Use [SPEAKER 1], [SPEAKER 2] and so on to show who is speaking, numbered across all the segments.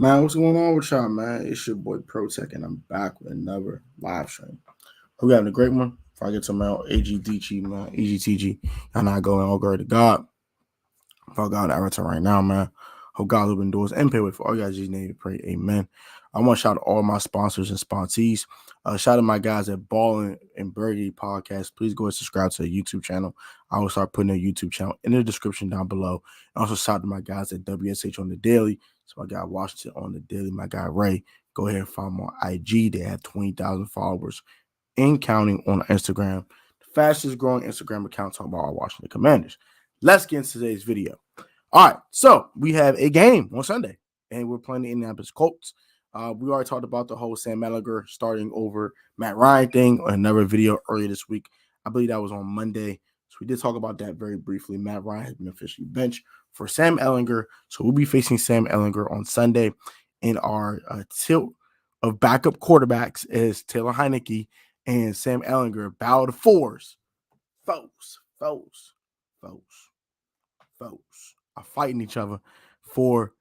[SPEAKER 1] Man, what's going on with y'all, man? It's your boy ProTech, and I'm back with another live stream. Hope you having a great one. Before I get to my AGDG, man, EGTG, y'all not going all glory to God. Fuck God, Avatar right now, man. Hope God open doors and pay with for all you guys. Jesus name to pray, amen. I want to shout out all my sponsors and sponsees. Shout out my guys at Ball and Birdie Podcast. Please go and subscribe to the YouTube channel. I will start putting a YouTube channel in the description down below. And also shout out to my guys at WSH on the Daily. So my guy Washington on the Daily, my guy Ray. Go ahead and follow them on IG. They have 20,000 followers and counting on Instagram. The fastest growing Instagram account talking about our Washington Commanders. Let's get into today's video. All right, so we have a game on Sunday, and we're playing the Indianapolis Colts. We already talked about the whole Sam Ehlinger starting over Matt Ryan thing on another video earlier this week. I believe that was on Monday. So we did talk about that very briefly. Matt Ryan has been officially benched for Sam Ehlinger. So we'll be facing Sam Ehlinger on Sunday. In our tilt of backup quarterbacks is Taylor Heinicke and Sam Ehlinger, battle of the fours. Foes are fighting each other for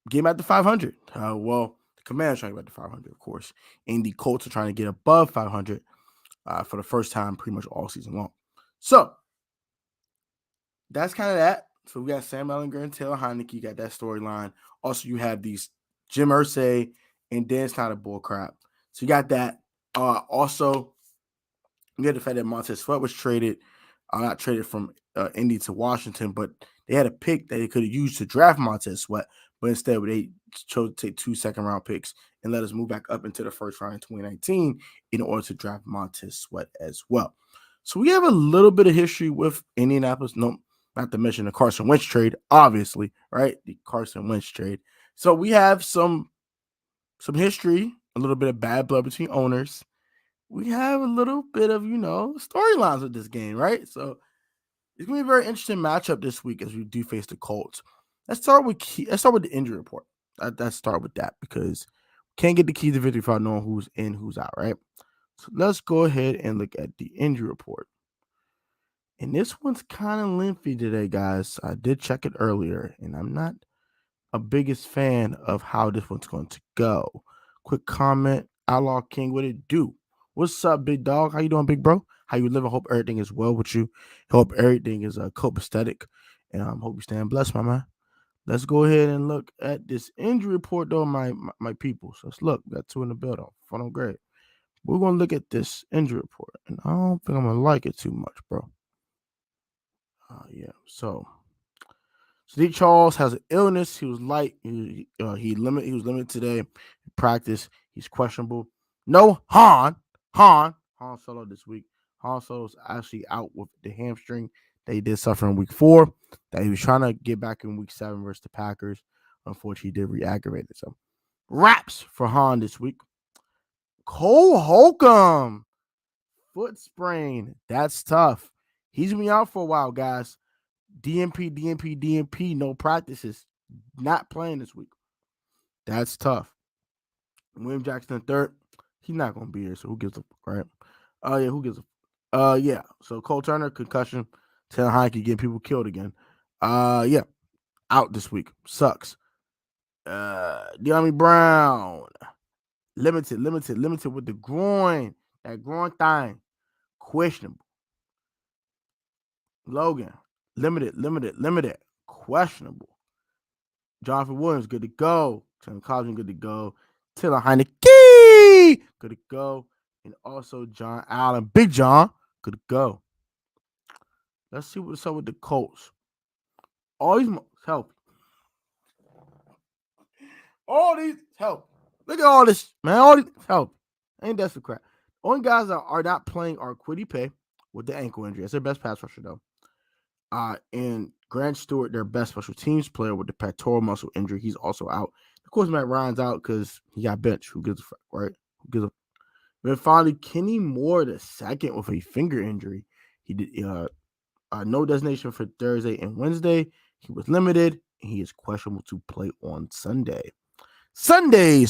[SPEAKER 1] game at the 500. The Commanders trying to get at the 500, of course, and the Colts are trying to get above 500 for the first time pretty much all season long. So that's kind of that. So we got Sam Ehlinger and Taylor Heinicke. You got that storyline. Also, you have these Jim Irsay and Dan Snyder bullcrap. So you got that. Also, you had the fact that Montez Sweat was traded. Not traded from Indy to Washington, but they had a pick that they could have used to draft Montez Sweat, but instead they chose to take 2 second-round picks and let us move back up into the first round in 2019 in order to draft Montez Sweat as well. So we have a little bit of history with Indianapolis. No, not to mention the Carson Wentz trade, obviously, right? The Carson Wentz trade. So we have some history, a little bit of bad blood between owners. We have a little bit of, storylines with this game, right? So it's going to be a very interesting matchup this week as we do face the Colts. Let's start with the injury report. Let's start with that because we can't get the key to victory without knowing who's in, who's out, right? So let's go ahead and look at the injury report. And this one's kind of lengthy today, guys. I did check it earlier, and I'm not a biggest fan of how this one's going to go. Quick comment, Outlaw King, what it do? What's up, big dog? How you doing, big bro? How you living? Hope everything is well with you. Hope everything is copacetic. And hope you're staying blessed, my man. Let's go ahead and look at this injury report, though, my people. So let's look. We got 2 in the building. Fun on great. We're going to look at this injury report. And I don't think I'm going to like it too much, bro. Yeah. So Sadiq Charles has an illness. He was light. He was limited today in practice. He's questionable. No Han Solo this week. Han Solo's actually out with the hamstring that he did suffer in week 4. That he was trying to get back in week 7 versus the Packers. Unfortunately, he did re-aggravate it. So wraps for Han this week. Cole Holcomb, foot sprain. That's tough. He's been out for a while, guys. DNP, no practices. Not playing this week. That's tough. William Jackson III, he's not going to be here, so who gives a fuck, right? Yeah, who gives a yeah. So Cole Turner, concussion. Taylor Heinicke getting people killed again. Yeah, out this week. Sucks. De'Ami Brown, limited with the groin. That groin thing, questionable. Logan, limited, questionable. Jonathan Williams, good to go. Tim Cosman, good to go. Taylor Heinicke, good to go. And also John Allen, Big John, good to go. Let's see what's up with the Colts. All these help. All these help. Look at all this, man. All these help. Ain't that some crap? Only guys that are not playing are Kwity Paye with the ankle injury. That's their best pass rusher, though. And Grant Stewart, their best special teams player with the pectoral muscle injury. He's also out. Of course, Matt Ryan's out because he got benched. Who gives a fuck, right? Who gives a Then finally, Kenny Moore the second with a finger injury. He did no designation for Thursday and Wednesday. He was limited, and he is questionable to play on Sunday. Sunday.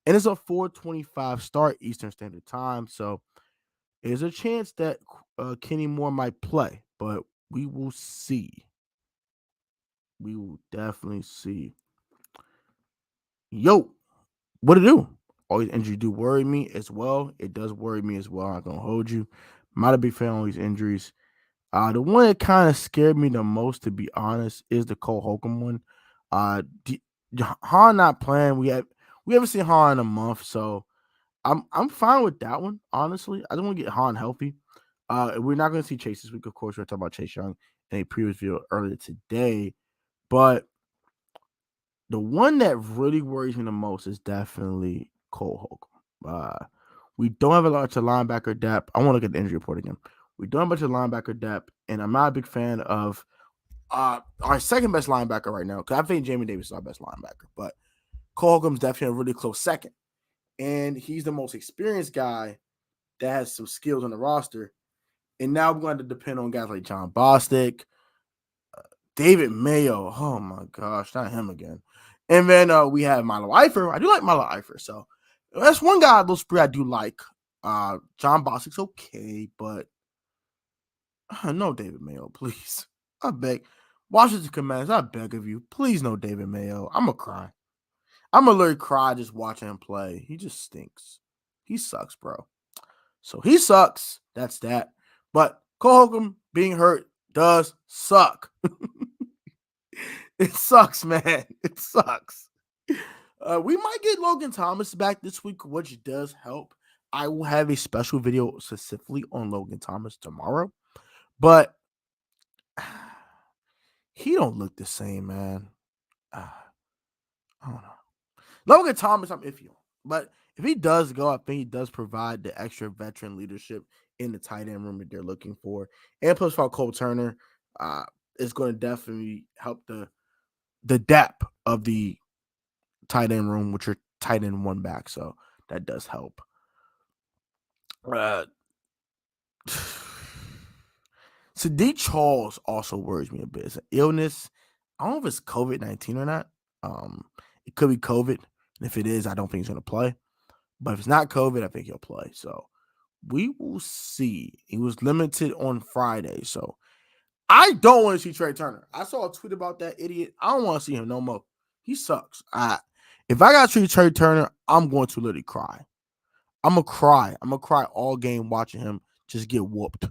[SPEAKER 1] And it's a 4:25 start Eastern Standard Time, so there's a chance that Kenny Moore might play, but we will see. We will definitely see. Yo, what to do? All these injuries do worry me as well. It does worry me as well. I'm not gonna hold you. I'm not a big fan of all these injuries. The one that kind of scared me the most, to be honest, is the Cole Holcomb one. Han not playing. We haven't seen Han in a month, so I'm fine with that one. Honestly, I just want to get Han healthy. We're not going to see Chase this week, of course. We're talking about Chase Young in a previous video earlier today, but the one that really worries me the most is definitely Cole Holcomb. We don't have a lot of linebacker depth. I want to look at the injury report again. We don't have much of linebacker depth, and I'm not a big fan of our second best linebacker right now, because I think Jamie Davis is our best linebacker, but Cole Holcomb's definitely a really close second. And he's the most experienced guy that has some skills on the roster. And now we're going to depend on guys like John Bostic, David Mayo. Oh my gosh, not him again. And then we have Milo Eifert. I do like Milo Eifert, so that's one guy of those three I do like. John Bostic's okay, but no David Mayo, please. I beg. Washington Commanders, I beg of you, please no David Mayo. I'm going to cry. I'm going to literally cry just watching him play. He just stinks. He sucks, bro. So he sucks. That's that. But Cole Holcomb being hurt does suck. It sucks, man. It sucks. We might get Logan Thomas back this week, which does help. I will have a special video specifically on Logan Thomas tomorrow. But he don't look the same, man. I don't know. Logan Thomas, I'm iffy on. But if he does go, I think he does provide the extra veteran leadership in the tight end room that they're looking for. And plus for Cole Turner, is going to definitely help the depth of the tight end room, which are tight end one back. So that does help. Sadiq Charles also worries me a bit. It's an illness. I don't know if it's COVID-19 or not. It could be COVID. And if it is, I don't think he's going to play. But if it's not COVID, I think he'll play. So we will see. He was limited on Friday. So I don't want to see Trey Turner. I saw a tweet about that idiot. I don't want to see him no more. He sucks. If I got to see Trey Turner, I'm going to literally cry. I'm going to cry. I'm going to cry all game watching him just get whooped.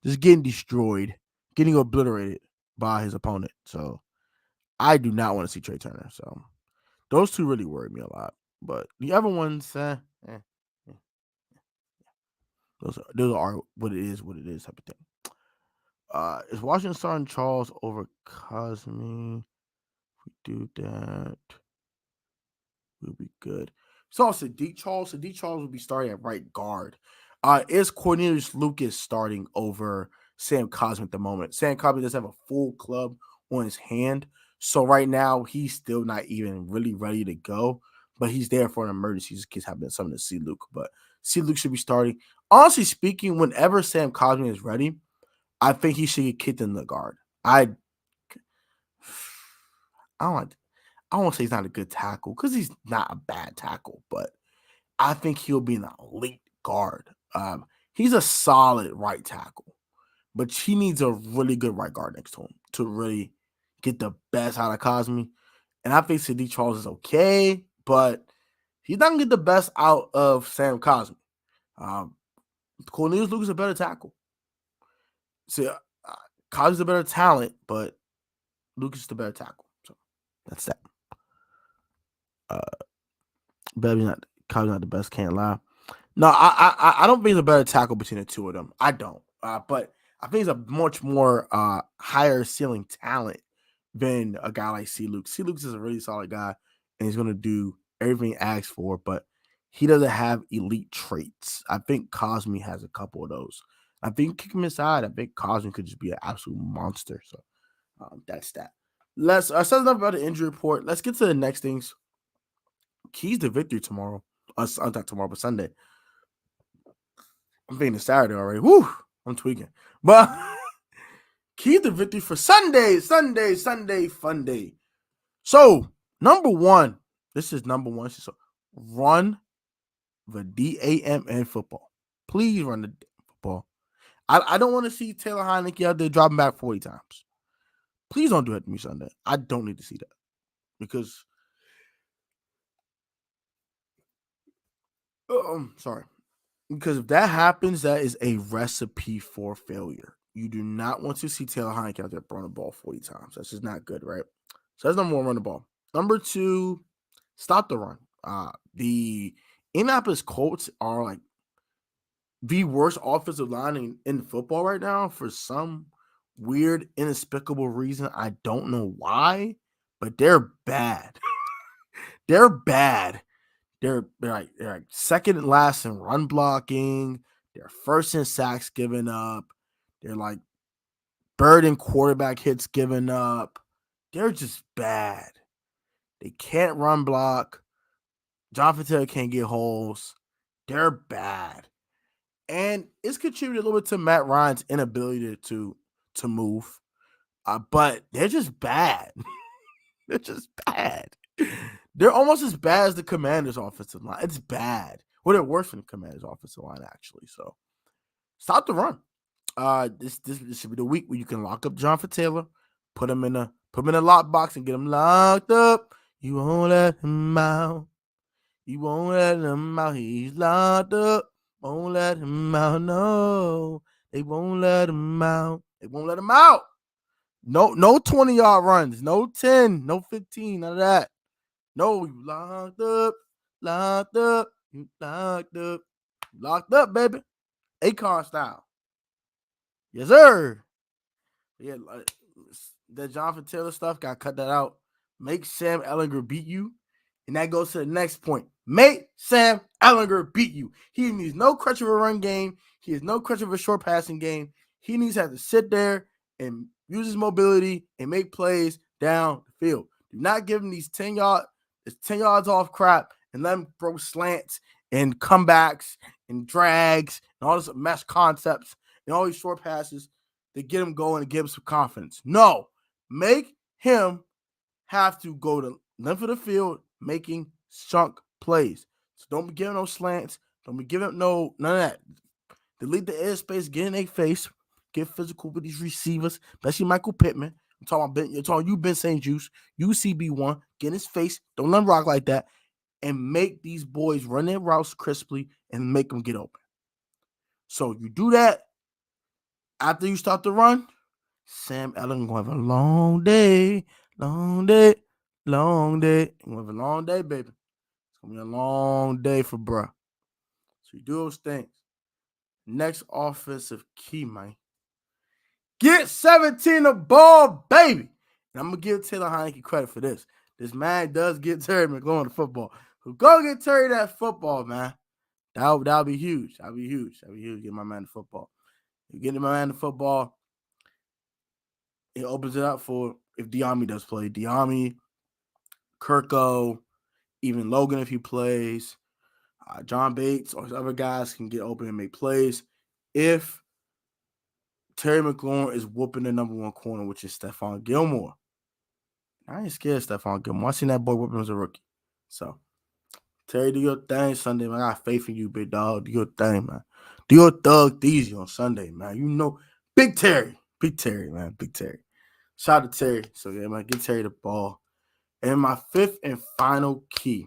[SPEAKER 1] Just getting destroyed. Getting obliterated by his opponent. So I do not want to see Trey Turner. So those two really worry me a lot. But the other ones, those are what it is type of thing. Is Washington starting Charles over Cosme? If we do that, we'll be good. So Sadiq Charles. Sadiq Charles will be starting at right guard. Is Cornelius Lucas starting over Sam Cosme at the moment? Sam Cosme does have a full club on his hand. So right now, he's still not even really ready to go. But he's there for an emergency. His kids have been something to see Luke. But see Luke should be starting. Honestly speaking, whenever Sam Cosme is ready, I think he should get kicked in the guard. I don't want to say he's not a good tackle because he's not a bad tackle, but I think he'll be an elite guard. He's a solid right tackle, but he needs a really good right guard next to him to really get the best out of Cosme. And I think Sadiq Charles is okay, but he's not going to get the best out of Sam Cosme. Cornelius Lucas is a better tackle. See, Cosme's a better talent, but Lucas is the better tackle. So that's that. Cosme's not the best, can't lie. No, I don't think he's a better tackle between the two of them. I don't. But I think he's a much more higher ceiling talent than a guy like C. Luke. C. Luke is a really solid guy, and he's going to do everything he asks for, but he doesn't have elite traits. I think Cosme has a couple of those. I think kick him inside. I think Cosme could just be an absolute monster. So that's that. Let's say enough about the injury report. Let's get to the next things. Keys to victory tomorrow. Not tomorrow, but Sunday. I'm thinking it's Saturday already. Woo! I'm tweaking. But keys to victory for Sunday, fun day. So, number one. This is number one. So run the DAMN football. Please run the football. I don't want to see Taylor Heinicke out there dropping back 40 times. Please don't do that to me Sunday. I don't need to see that because sorry. Because if that happens, that is a recipe for failure. You do not want to see Taylor Heinicke out there throwing the ball 40 times. That's just not good, right? So that's number one, run the ball. Number two, stop the run. The Indianapolis Colts are like the worst offensive line in football right now for some weird, inexplicable reason. I don't know why, but they're bad. They're bad. They're like second and last in run blocking. They're first in sacks given up. They're like third in quarterback hits given up. They're just bad. They can't run block. Jonathan Taylor can't get holes. They're bad. And it's contributed a little bit to Matt Ryan's inability to move. But they're just bad. They're just bad. They're almost as bad as the Commanders' offensive line. It's bad. Well, they're worse than the Commanders' offensive line, actually. So stop the run. This should be the week where you can lock up Jonathan Taylor, put him in a lockbox and get him locked up. You won't let him out. You won't let him out. He's locked up. Won't let him out. No, they won't let him out. They won't let him out. No 20-yard runs. No 10. No 15. None of that. No, you locked up. Locked up. You locked up. Locked up, baby. Akon style. Yes, sir. Yeah, that Jonathan Taylor stuff, got to cut that out. Make Sam Ehlinger beat you. And that goes to the next point. Make Sam Ehlinger beat you. He needs no crutch of a run game. He has no crutch of a short passing game. He needs to have to sit there and use his mobility and make plays down the field. Do not give him these 10 yards off crap and let him throw slants and comebacks and drags and all this mesh concepts and all these short passes to get him going and give him some confidence. No, make him have to go to length of the field making chunk plays. So don't be giving no slants. Don't be giving up none of that. Delete the airspace, get in their face, get physical with these receivers, especially Michael Pittman. I'm talking about you, Ben St. Juice, UCB1, get in his face, don't let him rock like that, and make these boys run their routes crisply and make them get open. So you do that after you start the run, Sam Ehlinger gonna have a long day, long day, long day. Gonna have a long day, baby. It's gonna be a long day for bruh. So you do those things. Next offensive key, man. Get 17 the ball, baby. And I'm gonna give Taylor Heinicke credit for this. This man does get Terry McLaurin the football. So go get Terry that football, man. That'll be huge. That'll be huge. Get my man the football. You get my man the football. It opens it up for if Diami does play. Diami, Kirko, even Logan if he plays. John Bates or other guys can get open and make plays. If Terry McLaurin is whooping the number one corner, which is Stephon Gilmore. I ain't scared of Stephon Gilmore. I seen that boy whooping as a rookie. So, Terry, do your thing Sunday, man. I got faith in you, big dog. Do your thing, man. Do your thug easy on Sunday, man. You know, Big Terry, man. Big Terry. Shout out to Terry. So, yeah, man, get Terry the ball. And my fifth and final key.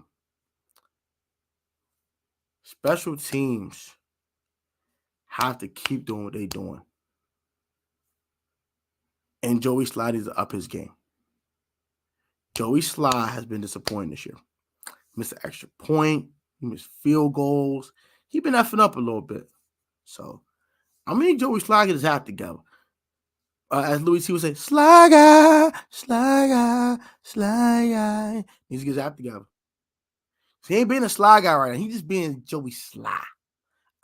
[SPEAKER 1] Special teams have to keep doing what they're doing. And Joey Slye needs to up his game. Joey Slye has been disappointing this year. Missed an extra point. He missed field goals. He been effing up a little bit. So, I mean, Joey Slye get his act together. As Louis T would say, Sly guy. Needs to get his act together. He ain't being a Sly guy right now. He just being Joey Slye.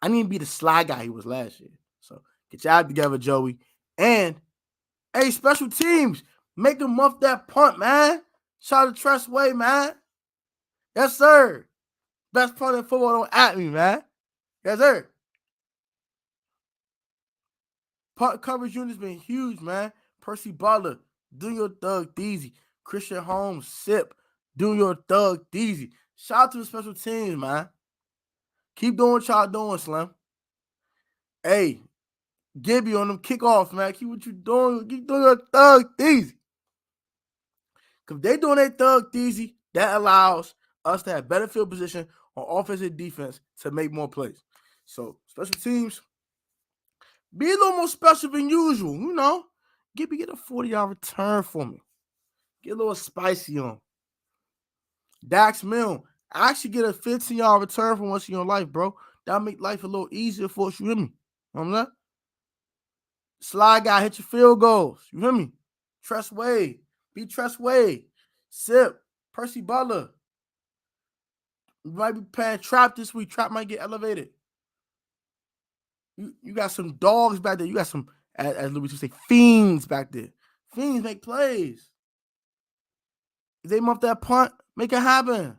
[SPEAKER 1] I need to be the Sly guy he was last year. So, get your act together, Joey. And, hey, special teams, make him muff that punt, man. Shout out to Tressway, man. Yes, sir. Best punt in football, don't at me, man. Yes, sir. Punt coverage unit's been huge, man. Percy Butler, do your thug easy. Christian Holmes, Sip, do your thug easy. Shout out to the special teams, man. Keep doing what y'all doing, Slim. Hey, Gibby on them kickoffs, man. Keep what you doing. Keep doing your thug easy. Because they doing their thug theezy, that allows us to have better field position on offense and defense to make more plays. So special teams, be a little more special than usual. Get a 40-yard return for me. Get a little spicy on. Dax Milne, actually get a 15-yard return for once in your life, bro. That'll make life a little easier for us. You hear me? You know what I'm saying? Slide guy, hit your field goals. You hear me? Tress Wade. Be Tress Wade. Sip. Percy Butler. You might be playing Trap this week. Trap might get elevated. You got some dogs back there. You got some, as Louis would say, fiends back there. Fiends make plays. If they muff that punt, make it happen.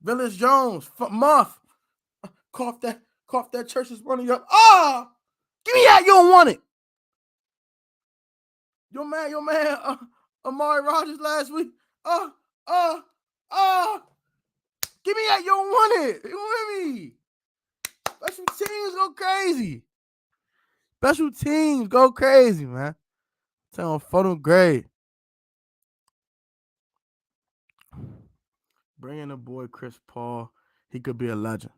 [SPEAKER 1] Village Jones, Muff. Cough that church is running up. Oh! Give me that. You don't want it. Your man, Amari Rogers last week. Give me that. You don't want it. You hear me? Special teams go crazy. Special teams go crazy, man. Tell them photo grade. Bring in the boy Chris Paul. He could be a legend.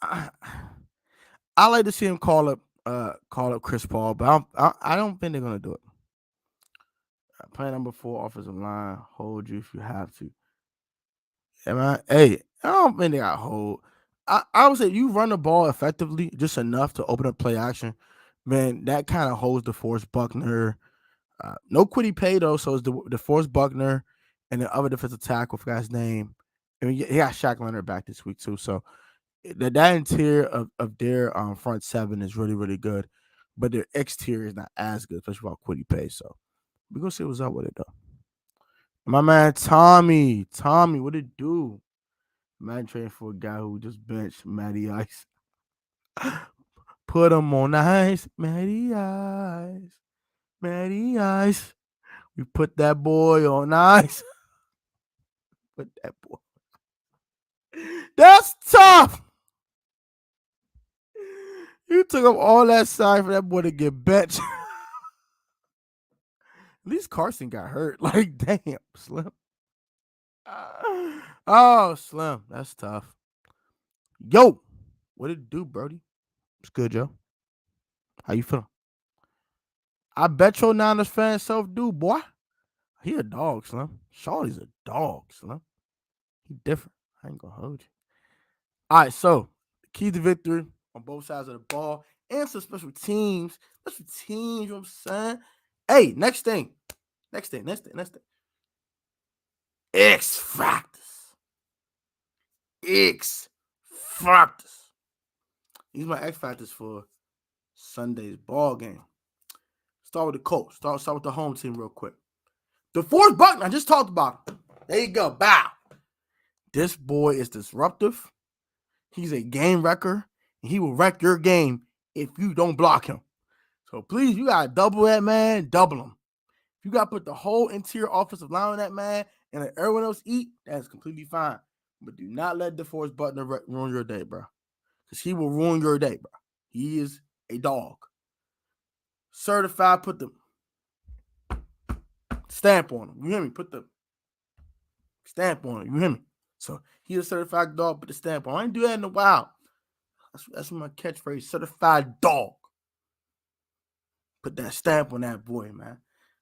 [SPEAKER 1] I like to see him call up Chris Paul, but I don't think they're gonna do it. Play number 4 offensive line. Hold you if you have to. Hey, I don't think they got hold. I would say you run the ball effectively, just enough to open up play action. Man, that kind of holds DeForest Buckner. No Kwity Paye though, so it's DeForest Buckner and the other defensive tackle, I forgot his name. I mean, he got Shaq Leonard back this week too. So that interior of their front 7 is really, really good, but their exterior is not as good, especially without Kwity Paye. So we're gonna see what's up with it though. My man Tommy, what it do? Man trading for a guy who just benched Matty Ice. Put him on ice, Matty Ice. We put that boy on ice. Put that boy. That's tough. You took up all that side for that boy to get benched. At least Carson got hurt. Like, damn, Slim. Oh, Slim. That's tough. Yo, what it do, Brody? It's good, Joe. How you feeling? I bet your Niners fan self do, boy. He a dog, Slim. Shawty's a dog, Slim. He different. I ain't gonna hold you. All right, so key to victory on both sides of the ball and some special teams. You know what I'm saying? Hey, next thing. X Factors. These are my X Factors for Sunday's ball game. Start with the Colts. Start with the home team real quick. DeForest Buckner, I just talked about him. There you go. Bow. This boy is disruptive. He's a game wrecker, and he will wreck your game if you don't block him. So please, you got to double that man, double him. If you got to put the whole interior offensive line on that man and let everyone else eat, that's completely fine. But do not let DeForest Buckner ruin your day, bro. Because he will ruin your day, bro. He is a dog. Certified, put the stamp on him. You hear me? Put the stamp on him. You hear me? So he's a certified dog, put the stamp on. I ain't do that in a while. That's my catchphrase, certified dog. Put that stamp on that boy, man.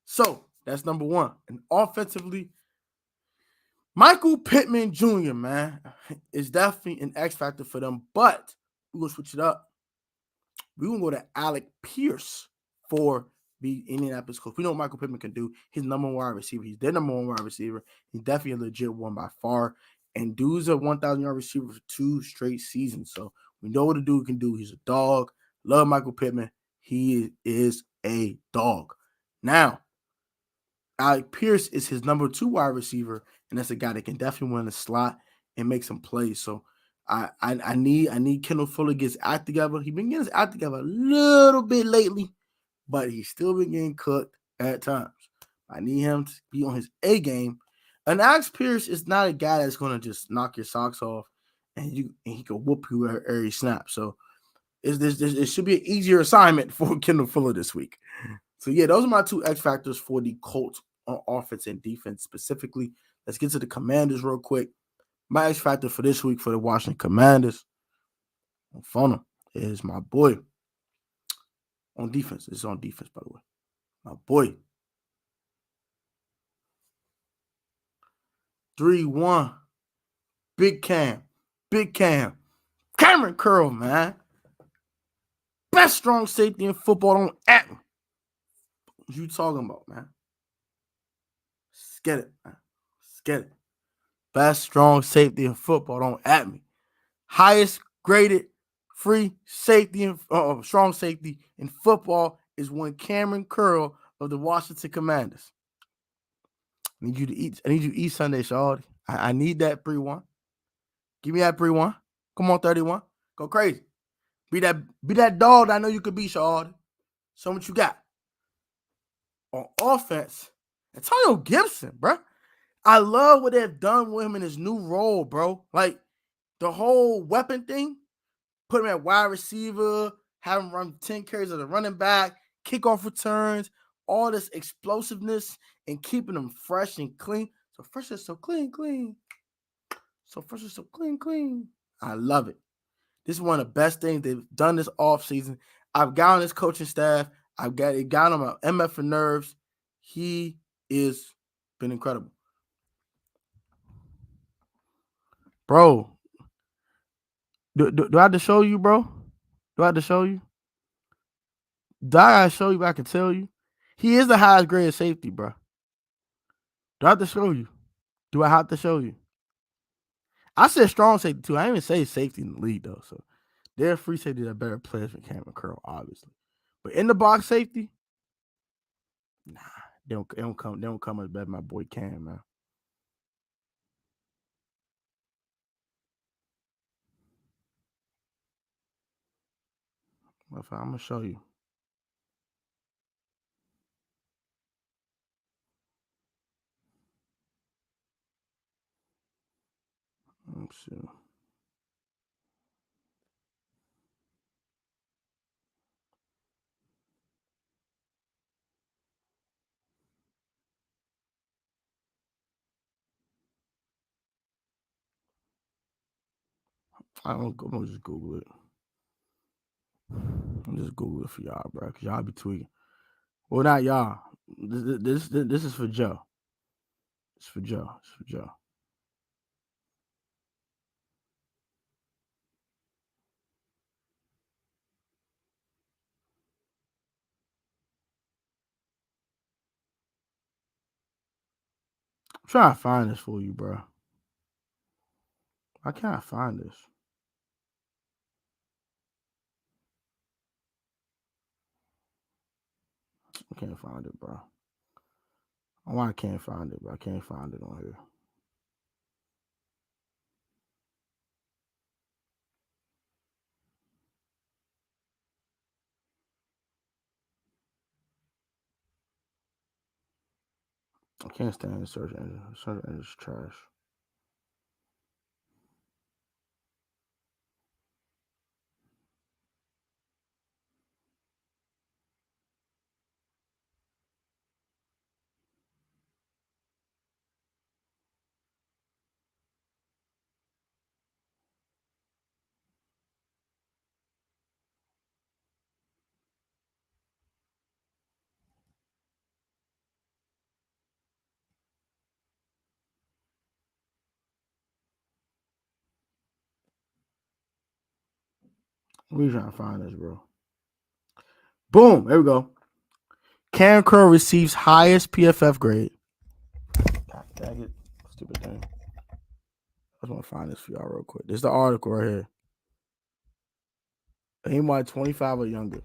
[SPEAKER 1] So that's number 1. And offensively, Michael Pittman Jr., man, is definitely an X factor for them. But we're going to switch it up. We're going to go to Alec Pierce for the Indianapolis Colts. We know what Michael Pittman can do. He's number 1 wide receiver. He's their number 1 wide receiver. He's definitely a legit one by far. And dude's a 1,000-yard receiver for 2 straight seasons. So we know what a dude can do. He's a dog. Love Michael Pittman. He is a dog. Now, Alec Pierce is his number 2 wide receiver, and that's a guy that can definitely win the slot and make some plays. So I need Kendall Fuller to get his act together. He's been getting his act together a little bit lately, but he's still been getting cooked at times. I need him to be on his A game. And Alex Pierce is not a guy that's going to just knock your socks off and he can whoop you every snap. So it should be an easier assignment for Kendall Fuller this week. So, yeah, those are my 2 X factors for the Colts on offense and defense specifically. Let's get to the Commanders real quick. My X factor for this week for the Washington Commanders on phone is my boy on defense. It's on defense, by the way. My boy. 3-1. Big Cam. Cameron Curl, man. Best strong safety in football. Don't act me. What you talking about, man? Let's get it, man. Let's get it. Best strong safety in football. Don't at me. Highest graded free safety and strong safety in football is one Cameron Curl of the Washington Commanders. I need you to eat Sunday, Shawty. I need that 3-1. Give me that 3-1. Come on, 31. Go crazy. Be that dog that I know you could be, Shawty. Show what you got. On offense, Antonio Gibson, bro. I love what they've done with him in his new role, bro. Like, the whole weapon thing, put him at wide receiver, have him run 10 carries as a running back, kickoff returns, all this explosiveness, and keeping them fresh and clean. So fresh is so clean. So fresh is so clean. I love it. This is one of the best things they've done this offseason. I've got on his coaching staff. I've got him on MF for nerves. He is been incredible. Bro, do I have to show you, bro? Do I have to show you? Do I gotta show you, but I can tell you? He is the highest grade safety, bro. Do I have to show you? Do I have to show you? I said strong safety too. I didn't even say safety in the league though. So they're free safety that better players than Cameron Curl, obviously. But in the box safety, nah, they don't come as bad as my boy Cam, man. I'm gonna show you. Let's see. I'm gonna just Google it. I'm just Google it for y'all, bro, because y'all be tweaking. Well, not y'all. This is for Joe. It's for Joe. I'm trying to find this for you, bro. I can't find this. I can't find it, bro. I can't find it, bro. I can't find it on here. I can't stand the search engine. Search engine is trash. We trying to find this, bro. Boom. There we go. Cameron Curl receives highest PFF grade. God dang it. Stupid thing. I just want to find this for y'all real quick. This is the article right here. Anybody 25 or younger.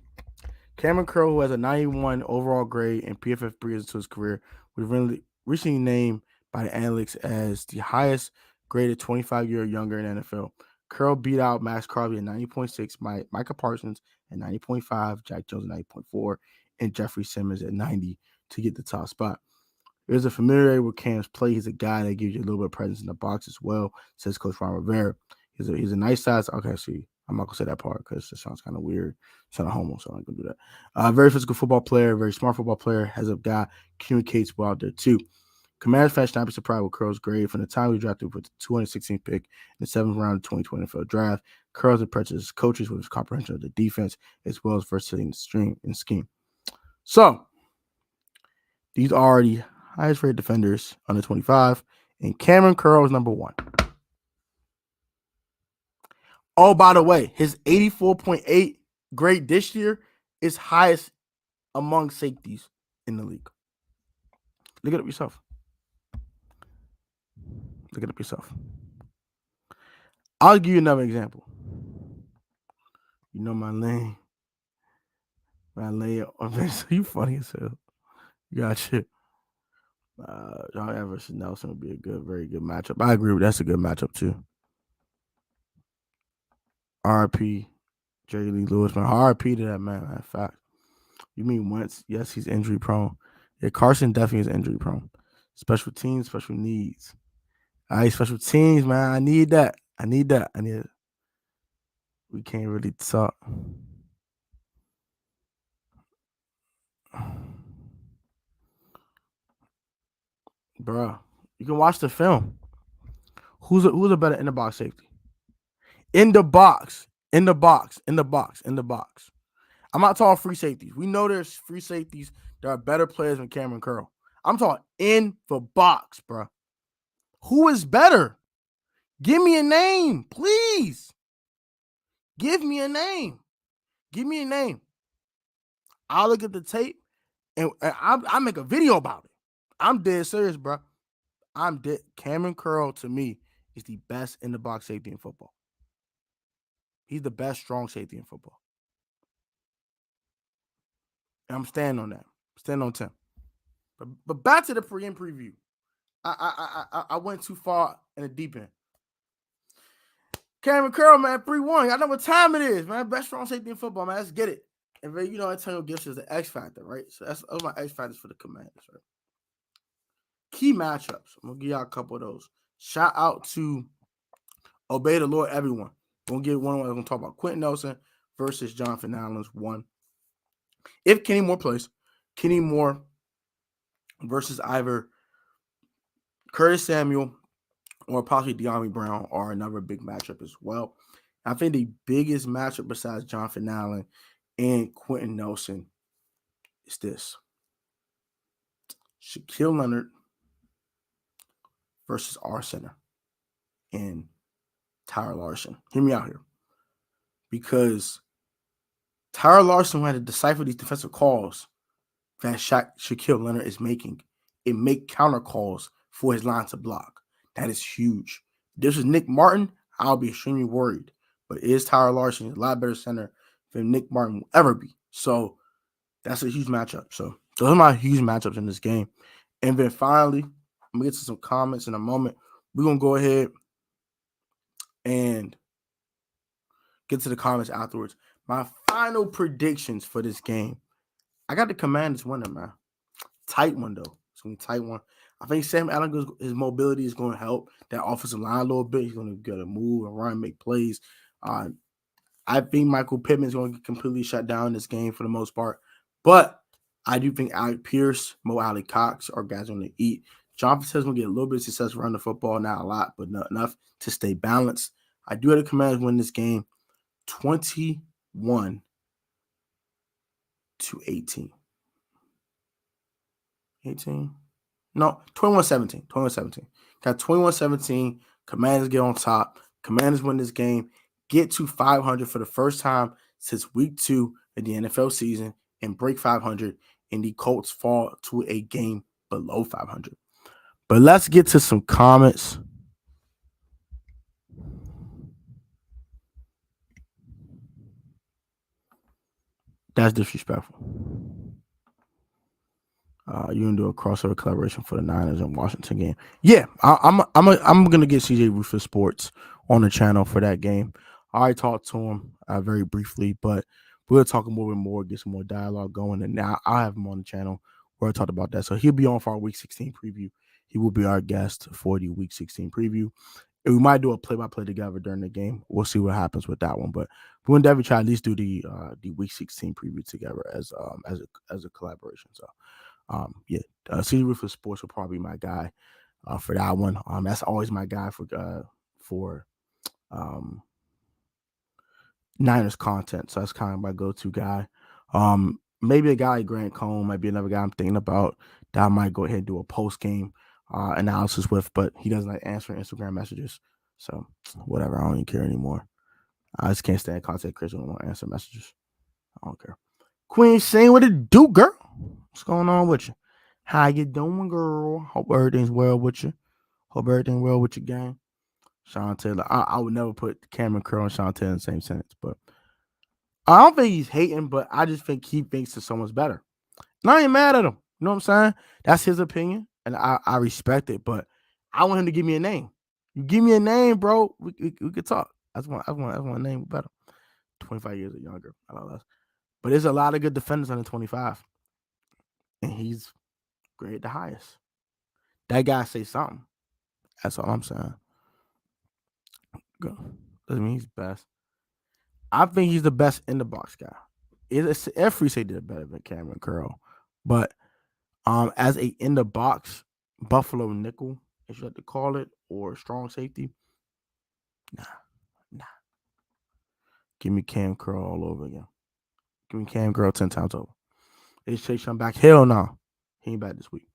[SPEAKER 1] Cameron Curl, who has a 91 overall grade in PFF 3 into his career, was recently named by the analytics as the highest graded 25-year or younger in NFL. Curl beat out Max Crosby at 90.6, Micah Parsons at 90.5, Jack Jones at 90.4, and Jeffrey Simmons at 90 to get the top spot. There's a familiarity with Cam's play. He's a guy that gives you a little bit of presence in the box as well, says Coach Ron Rivera. He's a nice size. Okay, see. I'm not going to say that part because it sounds kind of weird. It's not a homo, so I'm not going to do that. Very physical football player, very smart football player, has a guy, communicates well out there too. Commanders fans should not be surprised with Curl's grade from the time he drafted with the 216th pick in the 7th round of the 2020 NFL draft. Curl's impresses his coaches with his comprehension of the defense as well as versatility in the scheme. So, these are the highest rated defenders under 25, and Cameron Curl is number 1. Oh, by the way, his 84.8 grade this year is highest among safeties in the league. Look it up yourself. Look it up yourself. I'll give you another example. You know my lane. My lane offense. You funny as hell. You got shit. John Evans and Nelson would be a very good matchup. I agree with that's a good matchup too. RP, Jerry Lee Lewis, man. RP to that man, in fact. You mean Wentz? Yes, he's injury prone. Yeah, Carson definitely is injury prone. Special teams, special needs. All right, special teams, man. I need that. I need it. We can't really talk. Bruh, you can watch the film. Who's a better in the box safety? In the box. I'm not talking free safeties. We know there's free safeties that are better players than Cameron Curl. I'm talking in the box, bro. Who is better? Give me a name, please. Give me a name. I'll look at the tape and I make a video about it. I'm dead serious, bro. I'm dead. Cameron Curl, to me, is the best in the box safety in football. He's the best strong safety in football. And I'm standing on that. Standing on 10. But back to the pre-end preview. I went too far in the deep end. Cameron Curl, man, 3-1. I know what time it is, man. Best strong safety in football, man. Let's get it. And you know, Antonio Gibson is the X factor, right? So those are my X factors for the Commanders, right? Key matchups. I'm gonna give y'all a couple of those. Shout out to Obey the Lord, everyone. We're gonna get one. We're gonna talk about Quentin Nelson versus Jonathan Allen's 1. If Kenny Moore plays, Kenny Moore versus either Curtis Samuel or possibly De'Ami Brown are another big matchup as well. I think the biggest matchup besides Jonathan Allen and Quentin Nelson is this. Shaquille Leonard versus our center and Tyler Larson. Hear me out here. Because Tyler Larson had to decipher these defensive calls that Shaquille Leonard is making and make counter calls for his line to block. That is huge. If this is Nick Martin, I'll be extremely worried. But is Tyler Larson a lot better center than Nick Martin will ever be? So that's a huge matchup. So those are my huge matchups in this game. And then finally, I'm going to get to some comments in a moment. We're going to go ahead and get to the comments afterwards. My final predictions for this game. I got the Commanders winning, man. Tight one, though. It's going to be a tight one. I think Sam Allen, his mobility is going to help that offensive line a little bit. He's going to get a move and run, make plays. I think Michael Pittman's going to get completely shut down in this game for the most part. But I do think Alec Pierce, Mo Alley Cox are guys going to eat. Jonathan says going to get a little bit of success running the football, not a lot, but not enough to stay balanced. I do have the Commanders win this game 21-18. 18? No, 21-17. 21-17. Got 21-17. Commanders get on top. Commanders win this game. Get to 500 for the first time since week 2 of the NFL season and break 500. And the Colts fall to a game below 500. But let's get to some comments. That's disrespectful. You can do a crossover collaboration for the Niners and Washington game. Yeah, I'm gonna get CJ Rufus Sports on the channel for that game. I already talked to him very briefly, but we'll talk more, get some more dialogue going, and now I'll have him on the channel where I talked about that. So he'll be on for our Week 16 preview. He will be our guest for the Week 16 preview. And we might do a play-by-play together during the game. We'll see what happens with that one, but we'll definitely try at least do the Week 16 preview together as a collaboration. So yeah, CD Ruthless Sports will probably be my guy for that one. That's always my guy for Niners content. So that's kind of my go-to guy. Maybe a guy like Grant Cohn might be another guy I'm thinking about that I might go ahead and do a post-game analysis with, but he doesn't like answering Instagram messages. So whatever, I don't even care anymore. I just can't stand content creators who don't answer messages. I don't care. Queen Shane, what it do, girl? What's going on with you? How you doing, girl? Hope everything's well with you. Hope everything's well with your gang. Sean Taylor. I would never put Cameron Curl and Sean Taylor in the same sentence, but I don't think he's hating, but I just think he thinks that someone's better. And I ain't mad at him. You know what I'm saying? That's his opinion, and I respect it, but I want him to give me a name. You give me a name, bro. We could talk. I want a name better. 25 years or younger. I don't know. But there's a lot of good defenders under 25. And he's graded the highest. That guy say something. That's all I'm saying. Doesn't mean he's best. I think he's the best in the box guy. Every safety did better than Cameron Curl. But as a in the box Buffalo nickel, as you like to call it, or strong safety, nah. Give me Cam Curl all over again. Give me Cam Curl 10 times over. Is Chase Young back? Hell no. He ain't back this week.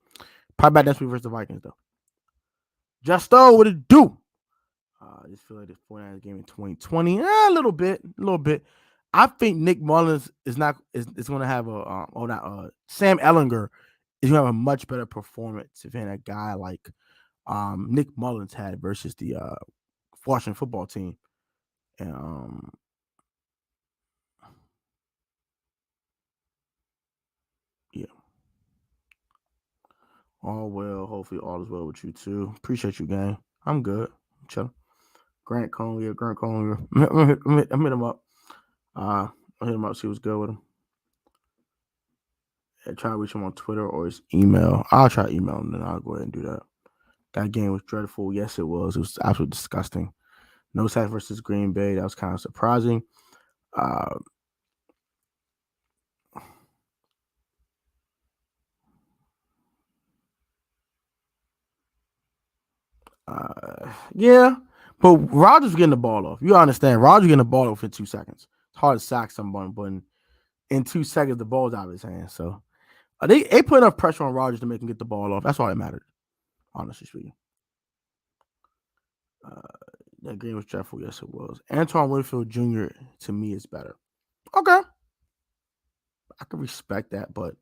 [SPEAKER 1] Probably back next week versus the Vikings, though. Justo, what it do? I just feel like the 49ers game in 2020. A little bit. I think Nick Mullins is going to have Sam Ellinger is going to have a much better performance than a guy like Nick Mullins had versus the Washington football team. And yeah. All well. Hopefully all is well with you too. Appreciate you, gang. I'm good. I'm chilling. Grant Conley. I'm hit him up. I'll hit him up, see what's good with him. Try to reach him on Twitter or his email. I'll try to email him, then I'll go ahead and do that. That game was dreadful. Yes, it was. It was absolutely disgusting. No sack versus Green Bay. That was kind of surprising. Yeah, but Rodgers getting the ball off. You understand? Rodgers getting the ball off in 2 seconds. It's hard to sack someone, but in 2 seconds, the ball's out of his hand. So they put enough pressure on Rodgers to make him get the ball off. That's all that mattered, honestly speaking. That game was dreadful. Yes, it was. Antoine Winfield Jr. to me is better. Okay, I can respect that, but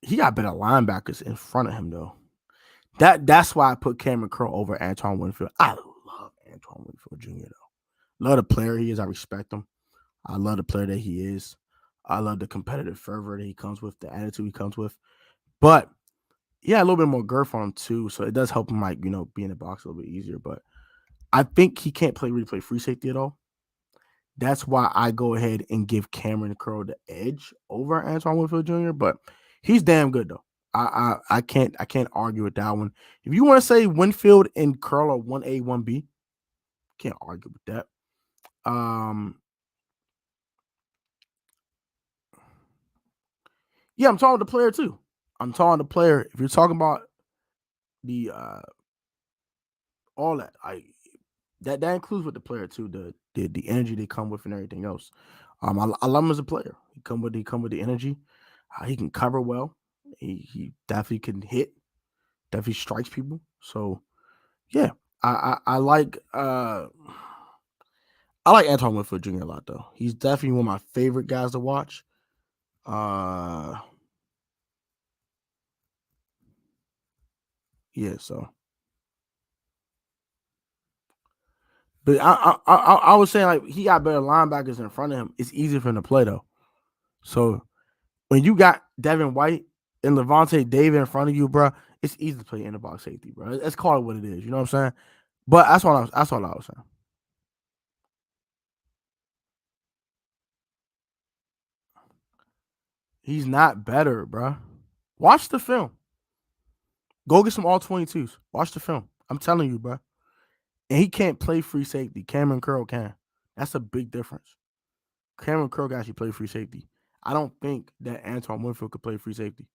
[SPEAKER 1] he got better linebackers in front of him though. That's why I put Cameron Curl over Antoine Winfield. I love Antoine Winfield Jr. though. Love the player he is. I respect him. I love the player that he is. I love the competitive fervor that he comes with, the attitude he comes with. But yeah, a little bit more girth on him too. So it does help him, like, be in the box a little bit easier. But I think he can't really play free safety at all. That's why I go ahead and give Cameron Curl the edge over Antoine Winfield Jr. But he's damn good though. I can't argue with that one. If you want to say Winfield and Curl are 1A, 1B, can't argue with that. Yeah, I'm talking the player too. I'm talking the player. If you're talking about the all that, that includes with the player too, the energy they come with and everything else. I love him as a player. He come with the energy. He can cover well. He definitely can hit. Definitely strikes people. So yeah, I like Antoine Winfield Jr. a lot though. He's definitely one of my favorite guys to watch. Yeah, so. But I was saying, like, he got better linebackers in front of him. It's easier for him to play though. So when you got Devin White and Levante David in front of you, bro, it's easy to play in the box safety, bro. Let's call it what it is. You know what I'm saying? But that's all I was saying. He's not better, bro. Watch the film. Go get some all 22s. Watch the film. I'm telling you, bro. And he can't play free safety. Cameron Curl can. That's a big difference. Cameron Curl can actually play free safety. I don't think that Antoine Winfield could play free safety.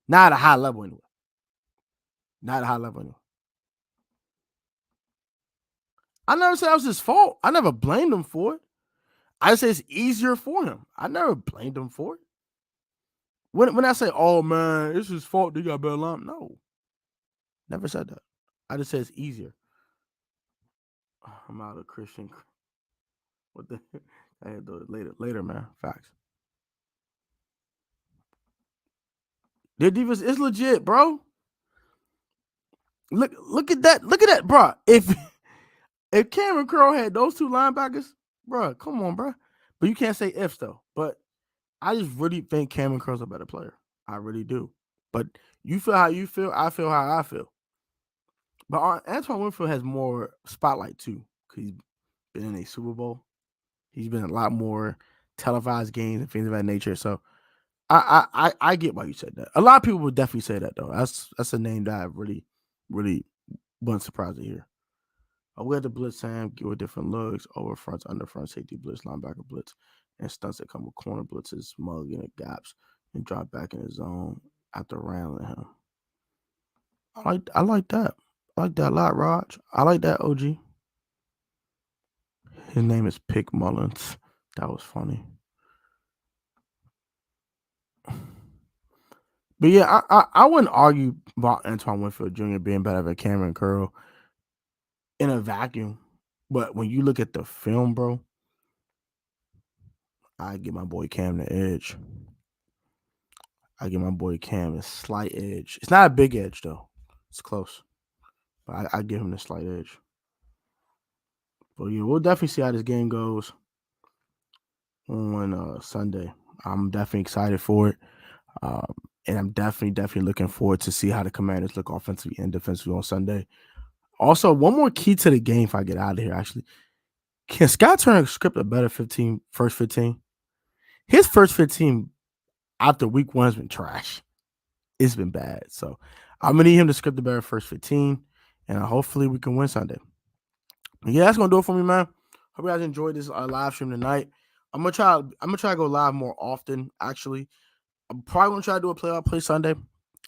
[SPEAKER 1] Not at a high level anyway. Not at a high level anyway. I never said that was his fault. I never blamed him for it. I say it's easier for him. I never blamed him for it. When I say, oh man, it's his fault, they got better line. No. Never said that. I just said it's easier. I'm out of Christian. What the I had to do it later, man. Facts. Their defense is legit, bro. Look at that, bro. If Cameron Curl had those two linebackers, bro, come on, bro. But you can't say ifs though. But I just really think Cameron Curl's a better player. I really do. But you feel how you feel. I feel how I feel. But Antoine Winfield has more spotlight too, because he's been in a Super Bowl. He's been in a lot more televised games and things of that nature. So I get why you said that. A lot of people would definitely say that though. That's a name that I really wasn't surprised to hear. We had the blitz Sam, give it different looks, over fronts, under front, safety blitz, linebacker blitz, and stunts that come with corner blitzes, mugging the gaps, and drop back in the zone after railing him. I like that. I like that a lot, Raj. I like that, OG. His name is Pick Mullins. That was funny. But yeah, I wouldn't argue about Antoine Winfield Jr. being better than Cameron Curl in a vacuum. But when you look at the film, bro, I give my boy Cam the edge. I give my boy Cam a slight edge. It's not a big edge, though. It's close. But I give him the slight edge. But yeah, we'll definitely see how this game goes on Sunday. I'm definitely excited for it. And I'm definitely looking forward to see how the Commanders look offensively and defensively on Sunday. Also, one more key to the game if I get out of here, actually. Can Scott Turner script a better first 15? His first 15 after week 1 has been trash. It's been bad. So I'm going to need him to script a better first 15, and hopefully we can win Sunday. But yeah, that's going to do it for me, man. Hope you guys enjoyed this live stream tonight. I'm gonna try to go live more often, actually. I'm probably going to try to do a play-by-play Sunday.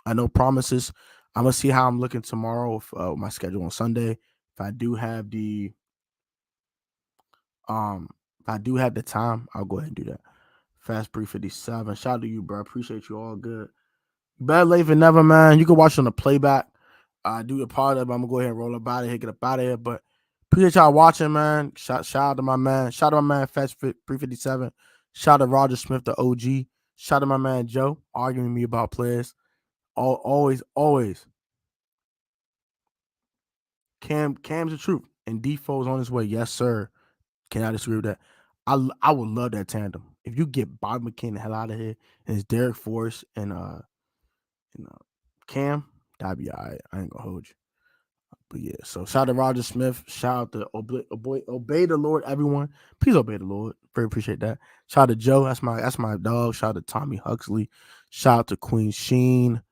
[SPEAKER 1] I know promises. I'm going to see how I'm looking tomorrow with my schedule on Sunday. If I do have the time, I'll go ahead and do that. Fast Brief 57. Shout out to you, bro. Appreciate you all good. Better late than never, man. You can watch on the playback. Do the part of it. I'm going to go ahead and roll up out of here, get up out of here. But appreciate y'all watching, man. Shout out to my man. Shout out to my man, Fast Brief 57. Shout out to Roger Smith, the OG. Shout out to my man, Joe, arguing with me about players. Always. Cam's the truth. And Defoe's on his way. Yes, sir. Cannot disagree with that. I would love that tandem. If you get Bob McKinnon the hell out of here and it's Derek Forrest and Cam, that'd be all right. I ain't gonna hold you. But yeah, so shout out to Roger Smith. Shout out to obey the Lord, everyone. Please obey the Lord. Very appreciate that. Shout out to Joe. That's my dog. Shout out to Tommy Huxley. Shout out to Queen Sheen.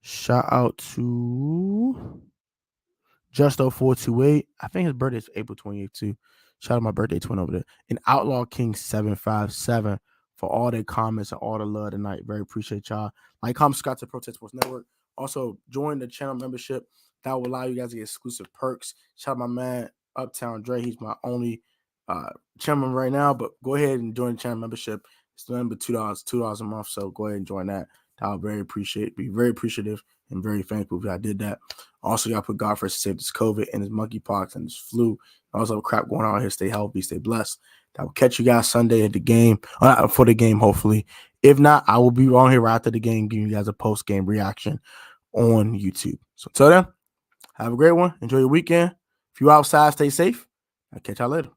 [SPEAKER 1] Shout out to Justo428. I think his birthday is April 28th too. Shout out to my birthday twin over there. And Outlaw King 757 for all their comments and all the love tonight. Very appreciate y'all. Like, comment, subscribe to Protest Sports Network. Also, join the channel membership. That will allow you guys to get exclusive perks. Shout out my man, Uptown Dre. He's my only channel member right now. But go ahead and join the channel membership. It's nothing but $2 a month. So go ahead and join that. I'll be very appreciative and very thankful if I did that. Also, got to put God first to save this COVID and this monkeypox and this flu. Also, crap going on here. Stay healthy, stay blessed. I will catch you guys Sunday at the game, for the game, hopefully. If not, I will be on here right after the game, giving you guys a post-game reaction on YouTube. So until then, have a great one. Enjoy your weekend. If you're outside, stay safe. I'll catch y'all later.